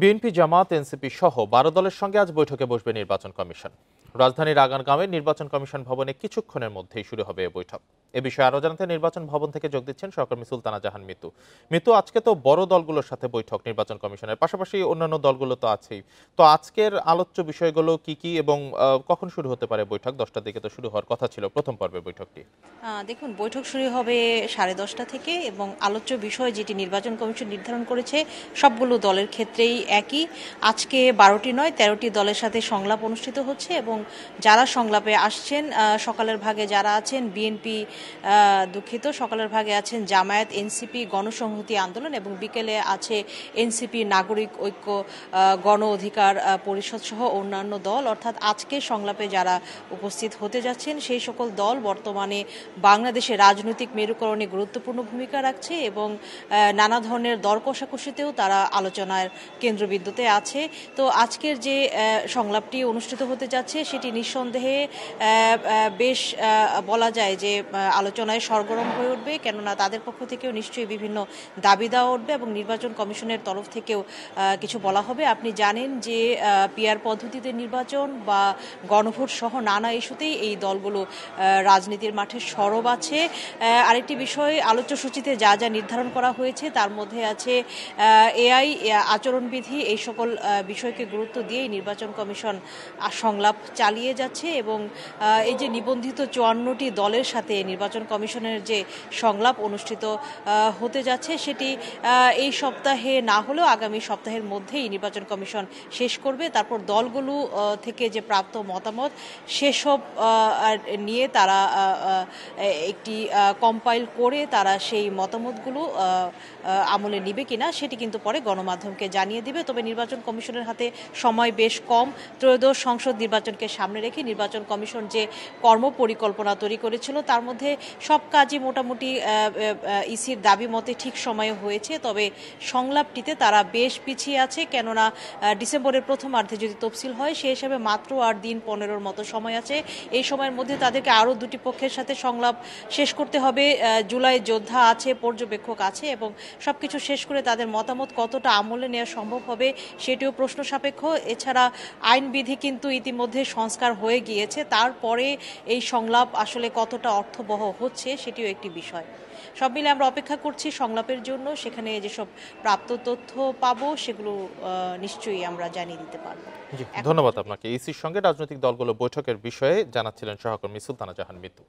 BNP, জামাত, NCP সহ ১২ দলের সঙ্গে আজ বৈঠকে বসবে নির্বাচন কমিশন। রাজধানীর আগারগাঁওয়ের নির্বাচন কমিশন ভবনে কিছুক্ষণের মধ্যেই শুরু হবে এ বৈঠক। এ বিষয়ে আরও জানাতে নির্বাচন ভবন থেকে যোগ দিচ্ছেন সহকর্মী সুলতানা জাহান মিতু। মিতু, আজকে তো বড় দলগুলোর সাথে বৈঠক নির্বাচন কমিশনের, পাশাপাশি অন্যান্য দলগুলো তো আছেই। তো আজকের আলোচ্য বিষয়গুলো কি কি এবং কখন শুরু হতে পারে বৈঠক? ১০টার দিকে তো শুরু হওয়ার কথা ছিল প্রথম পর্বের বৈঠকটি। দেখুন, বৈঠক শুরু হবে 10:30 থেকে এবং আলোচ্য বিষয় যেটি নির্বাচন কমিশন নির্ধারণ করেছে সবগুলো দলের ক্ষেত্রেই একই। আজকে 12টি নয় 13টি দলের সাথে সংলাপ অনুষ্ঠিত হচ্ছে এবং যারা সংলাপে আসছেন সকালের ভাগে যারা আছেন বিএনপি, সকালের ভাগে আছেন জামায়াত, এনসিপি, গণসংহতি আন্দোলন এবং বিকেলে আছে এনসিপি, নাগরিক ঐক্য, গণ অধিকার পরিষদ সহ অন্যান্য দল। অর্থাৎ আজকে সংলাপে যারা উপস্থিত হতে যাচ্ছেন সেই সকল দল বর্তমানে বাংলাদেশের রাজনৈতিক মেরুকরণে গুরুত্বপূর্ণ ভূমিকা রাখছে এবং নানা ধরনের দর কষাকষিতেও তারা আলোচনার কেন্দ্রবিন্দুতে আছে। তো আজকের যে সংলাপটি অনুষ্ঠিত হতে যাচ্ছে সেটি নিঃসন্দেহে বেশ বলা যায় যে আলোচনায় সরগরম হয়ে উঠবে, কেননা তাদের পক্ষ থেকেও নিশ্চয়ই বিভিন্ন দাবি দেওয়া উঠবে এবং নির্বাচন কমিশনের তরফ থেকেও কিছু বলা হবে। আপনি জানেন যে পিআর পদ্ধতিতে নির্বাচন বা গণভোট সহ নানা ইস্যুতেই এই দলগুলো রাজনীতির মাঠে সরব আছে। আরেকটি বিষয়, আলোচ্য সূচিতে যা যা নির্ধারণ করা হয়েছে তার মধ্যে আছে এআই আচরণবিধি। এই সকল বিষয়কে গুরুত্ব দিয়ে নির্বাচন কমিশন সংলাপ চালিয়ে যাচ্ছে এবং এই যে নিবন্ধিত 54টি দলের সাথে নির্বাচন কমিশনের যে সংলাপ অনুষ্ঠিত হতে যাচ্ছে সেটি এই সপ্তাহে না হলেও আগামী সপ্তাহের মধ্যেই নির্বাচন কমিশন শেষ করবে। তারপর দলগুলো থেকে যে প্রাপ্ত মতামত সেসব নিয়ে তারা একটি কম্পাইল করে তারা সেই মতামতগুলো আমলে নিবে কিনা সেটি কিন্তু পরে গণমাধ্যমকে জানিয়ে দিবে। তবে নির্বাচন কমিশনের হাতে সময় বেশ কম। ত্রয়োদশ সংসদ নির্বাচনকে সামনে রেখে নির্বাচন কমিশন যে কর্মপরিকল্পনা তৈরি করেছিল তার মধ্যে সব কাজই মোটামুটি ইসির দাবি মতে ঠিক সময়ে হয়েছে। তবে সংলাপটিতে তারা বেশ পিছিয়ে আছে, কেননা ডিসেম্বরের প্রথমার্ধে যদি তফসিল হয় সেই হিসাবে মাত্র আর দিন 15-র মতো সময় আছে। এই সময়ের মধ্যে তাদেরকে আরও দুটি পক্ষের সাথে সংলাপ শেষ করতে হবে। জুলাই যোদ্ধা আছে, পর্যবেক্ষক আছে এবং সবকিছু শেষ করে তাদের মতামত কতটা আমলে নেওয়া সম্ভব হবে সেটিও প্রশ্ন সাপেক্ষ। এছাড়া আইনবিধি কিন্তু ইতিমধ্যে সংস্কার হয়ে গিয়েছে, তারপরে এই সংলাপ আসলে কতটা অর্থবহ হচ্ছে সেটিও একটি বিষয়। সব মিলে আমরা অপেক্ষা করছি সংলাপের জন্য। সেখানে যেসব প্রাপ্ত তথ্য পাবো সেগুলো নিশ্চয়ই আমরা জানিয়ে দিতে পারবো। ধন্যবাদ আপনাকে। ইসির সঙ্গে রাজনৈতিক দলগুলো বৈঠকের বিষয়ে জানাচ্ছিলেন সহকর্মী সুলতানা জাহান মিতু।